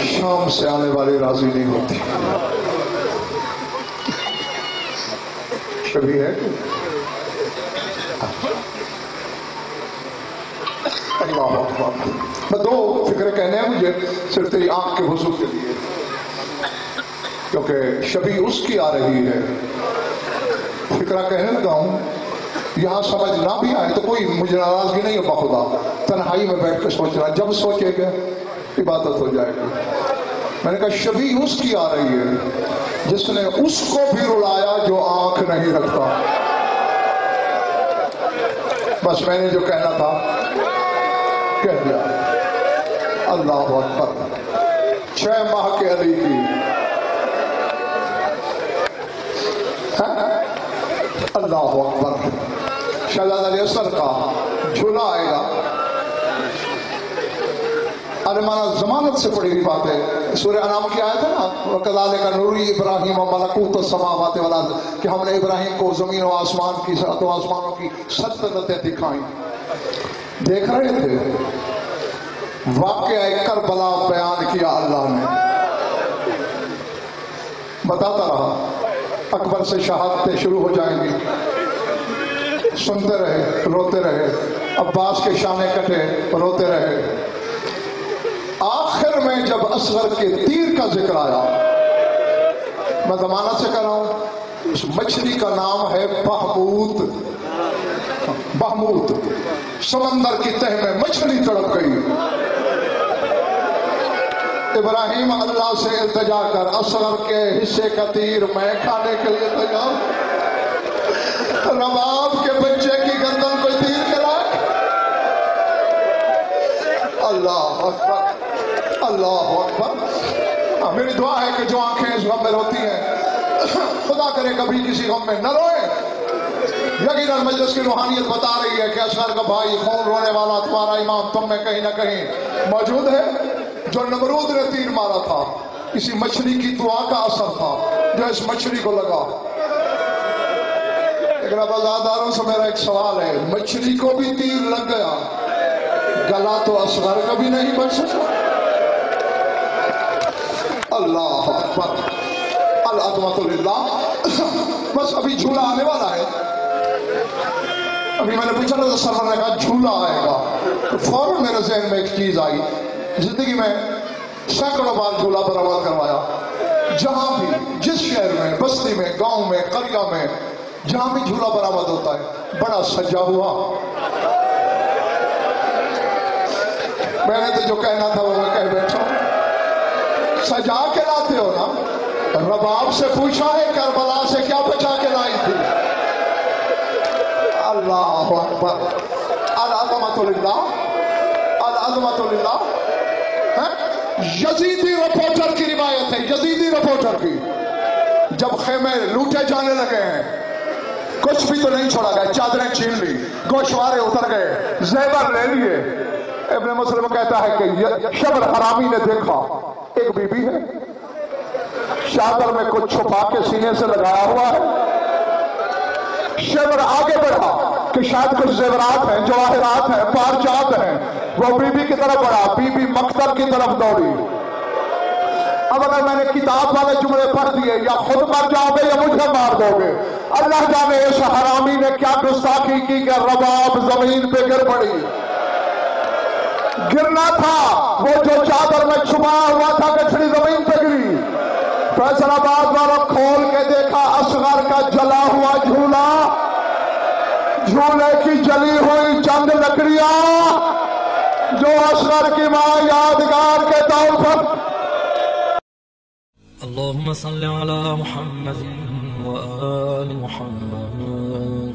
شام سے آنے والی راضی نہیں ہوتی۔ شبی ہے کہ اللہ اکبر۔ میں دو فکریں کہنے ہیں مجھے صرف تیری آنکھ کے حضور کے لیے، کیونکہ شبی اس کی آ رہی ہے۔ فکرہ کہنے لگا ہوں، یہاں سمجھ نہ بھی آئے تو کوئی مجھے ناراضگی نہیں ہو بخدا، تنہائی میں بیٹھ کے سوچنا، جب سوچے گا عبادت ہو جائے گی۔ میں نے کہا شبیہ اس کی آ رہی ہے جس نے اس کو بھی رلایا جو آنکھ نہیں رکھتا۔ بس میں نے جو کہنا تھا کہہ دیا۔ اللہ اکبر۔ 6 ماہ کے علی کی اللہ اکبر۔ شہزادہ علی اصغر کا جھولا آئے گا۔ ارے مانا ضمانت سے پڑی ہوئی بات ہے، سورہ انعام کی آیت ہے نا، وَكَذَلِكَ نُرِي إِبْرَاهِيمَ مَلَكُوتَ السَّمَاوَاتِ وَالْأَرْضِ، کہ ہم نے ابراہیم کو زمین و آسمان کی ساتوں آسمانوں کی سلطنتیں دکھائیں۔ دیکھ رہے تھے واقعہ کربلا بیان کیا اللہ نے، بتاتا رہا اکبر سے شہادتیں شروع ہو جائیں گی، سنتے رہے، روتے رہے، عباس کے شانے کٹے، روتے رہے۔ آخر میں جب اصغر کے تیر کا ذکر آیا، میں ضمانت سے کہہ رہا ہوں، اس مچھلی کا نام ہے بہموت۔ بہموت، سمندر کی تہ میں مچھلی تڑپ گئی۔ ابراہیم اللہ سے التجا کر اصغر کے حصے کا تیر میں کھانے کے لیے تیار۔ رباب کے بچے کی گردن کوئی تیر کرائے۔ اللہ اکبر، اللہ اکبر۔ میری دعا ہے کہ جو آنکھیں اس غم میں روتی ہیں، خدا کرے کبھی کسی غم میں نہ روئے۔ یقیناً مجلس کی روحانیت بتا رہی ہے کہ اصغر کا بھائی، خون رونے والا تمہارا امام تم میں کہیں نہ کہیں موجود ہے۔ جو نمرود نے تیر مارا تھا، کسی مچھلی کی دعا کا اثر تھا جو اس مچھلی کو لگا۔ لیکن اب عزاداروں سے میرا ایک سوال ہے، مچھلی کو بھی تیر لگ گیا، گلا تو اصغر کا بھی نہیں بن سکا؟ اللہ اکبر، العظمت للہ۔ بس ابھی جھولا آنے والا ہے، ابھی میں نے پوچھا تو سرور نے کہا جھولا آئے گا، تو فوراً میرے ذہن میں ایک چیز آئی، زندگی میں سینکڑوں بار جھولا برآمد کروایا، جہاں بھی جس شہر میں، بستی میں، گاؤں میں، قریہ میں، جہاں بھی جھولا برآمد ہوتا ہے بڑا سجا ہوا۔ میں نے تو جو کہنا تھا وہ میں کہہ بیٹھا ہوں۔ سجا کے لاتے ہو نا؟ رباب سے پوچھا ہے کربلا سے کیا بچا کے لائی تھی؟ اللہ اکبر، العظمت للہ، العظمت للہ۔ یزیدی رپورٹر کی روایت ہے، یزیدی رپورٹر کی، جب خیمے لوٹے جانے لگے ہیں کچھ بھی تو نہیں چھوڑا گیا، چادریں چھین لی، گوشوارے اتر گئے، زیور لے لیے۔ ابن مسلم کہتا ہے کہ شبر حرامی نے دیکھا ایک بی بی ہے، چادر میں کچھ چھپا کے سینے سے لگایا ہوا ہے۔ شبر آگے بڑھا کہ شاید کچھ زیورات ہیں، جواہرات ہیں، پارچات ہیں، وہ بی بی کی طرف بڑھا، بی بی مقتل کی طرف دوڑی۔ اب اگر میں نے کتاب والے جملے پڑھ دیے، یا خود مر جاؤ گے یا مجھے مار دو گے۔ اللہ جانے اس حرامی نے کیا گستاخی کی کہ رباب زمین پہ گر پڑی۔ گرنا تھا، وہ جو چادر میں چھپایا ہوا تھا گٹھڑی زمین پہ گری۔ فیصل آباد والوں کھول کے دیکھا اصغر کا جلا ہوا جھولا، جھولے کی جلی ہوئی چند لکڑیاں جو اصغر کی ماں یادگار کے طور پر۔ اللهم صل على محمد وآل محمد